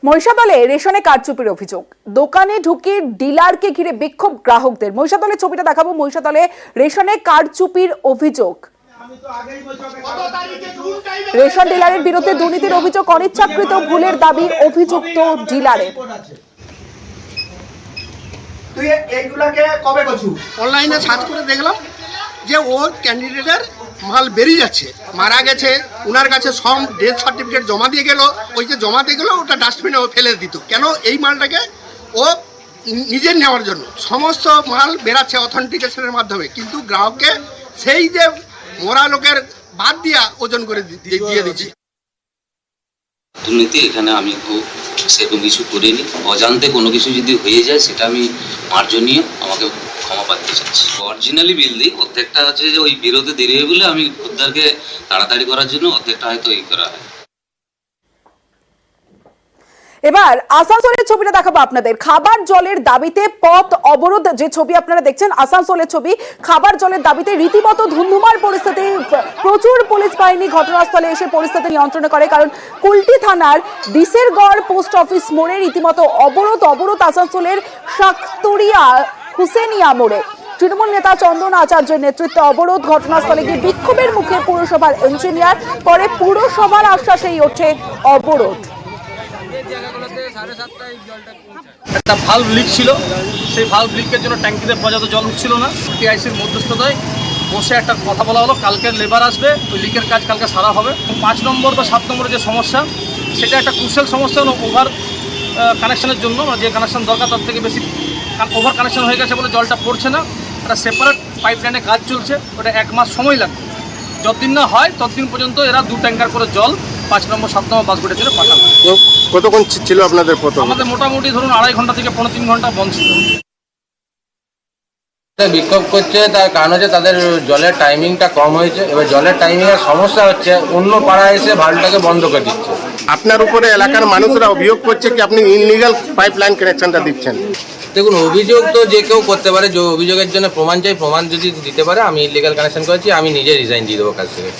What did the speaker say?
মহিষাদলে রেশনে কারচুপির অভিযোগ, দোকানে ঢুকে ডিলারকে ঘিরে বিক্ষোভ গ্রাহকদের। মহিষাদলের ছবিটা দেখাবো। মহিষাদলে রেশনে কারচুপির অভিযোগ, রেশন ডিলারের বিরুদ্ধে দুর্নীতির অভিযোগ, অনিচ্ছাকৃত ভুলের দাবি অভিযুক্ত ডিলারের। তুই এইগুলাকে কবে করছু? অনলাইনে সার্চ করে দেখলাম যে ও ক্যান্ডিডেটের মাল বেরিয়ে যাচ্ছে, মারা গেছে, ওনার কাছে সব ডেথ সার্টিফিকেট জমা দিয়ে গেল। ওই যে জমা দিয়ে গেলো ওটা ডাস্টবিনে ও ফেলে দিত। কেন? এই মালটাকে ও নিজের নেওয়ার জন্য। সমস্ত মাল বেরাচ্ছে অথেন্টিকেশনের মাধ্যমে, কিন্তু গ্রাহককে সেই যে মরা লোকের বাদ দিয়া ওজন করে দিয়ে দিচ্ছি। দুর্নীতি এখানে আমি খুব সেরকম কিছু করিনি। অজান্তে কোনো কিছু যদি হয়ে যায় সেটা আমি মার্জনীয়, আমাকে ক্ষমা পাতে চাচ্ছি। অরিজিনালি বিল দিই, অর্ধেকটা হচ্ছে যে ওই বিরোধে দেরি হয়ে বলে আমি খদ্দারকে তাড়াতাড়ি করার জন্য অর্ধেকটা হয়তো এই করা হয়। এবার আসানসোলের ছবিটা দেখাবো আপনাদের। খাবার জলের দাবিতে পথ অবরোধ, যে ছবি আপনারা দেখছেন আসানসোলের ছবি। খাবার জলের দাবিতে রীতিমতো ধুন্ধুমার পরিস্থিতি। প্রচুর পুলিশ বাহিনী ঘটনাস্থলে এসে পরিস্থিতি নিয়ন্ত্রণে করে, কারণ কুলটি থানার দিসেরগড় পোস্ট অফিস মোড়ে রীতিমতো অবরোধ আসানসোলের শাকতরিয়া হুসেনিয়া মোড়ে। তৃণমূল নেতা চন্দন আচার্যের নেতৃত্বে অবরোধ। ঘটনাস্থলে গিয়ে বিক্ষোভের মুখে পুরসভার ইঞ্জিনিয়ার, পরে পুরসভার আশ্বাসেই ওঠে অবরোধ। একটা ভাল্ব লিক ছিল, সেই ভাল্ব লিকের জন্য ট্যাঙ্কিতে পর্যাপ্ত জল উঠছিল না। টিআইসির মধ্যস্থতায় বসে একটা কথা বলা হলো, কালকে লেবার আসবে, ওই লিকের কাজ কালকে সারা হবে। 5 নম্বর বা 7 নম্বরের যে সমস্যা, সেটা একটা ক্রুশিয়াল সমস্যা হলো ওভার কানেকশনের জন্য। যে কানেকশন দরকার তার থেকে বেশি ওভার কানেকশন হয়ে গেছে বলে জলটা পড়ছে না। একটা সেপারেট পাইপলাইনে কাজ চলছে, ওটা 1 মাস সময় লাগবে। যতদিন না হয় ততদিন পর্যন্ত এরা 2 ট্যাঙ্কার করে জল 5 নম্বর 7 নম্বর বাসগুলির জন্য পাঠাবে। কতক্ষণ ছিল আপনাদের? আমাদের মোটামুটি ধরুন 2.5 ঘন্টা থেকে 3.5 ঘন্টা বন্ধ ছিল। বিক্ষোভ করছে তার কারণ হচ্ছে তাদের জলের টাইমিংটা কম হয়েছে। এবার জলের টাইমিংয়ের সমস্যা হচ্ছে, অন্য পাড়ায় এসে ভালটাকে বন্ধ করে দিচ্ছে। আপনার উপরে এলাকার মানুষরা অভিযোগ করছে কি আপনি ইনলিগাল পাইপলাইন কানেকশনটা দিচ্ছেন? দেখুন, অভিযোগ তো যে কেউ করতে পারে, যে অভিযোগের জন্য প্রমাণ চাই, প্রমাণ যদি দিতে পারে আমি ইলিগাল কানেকশন করেছি, আমি নিজে রিজাইন দিয়ে দেবো কাজ থেকে।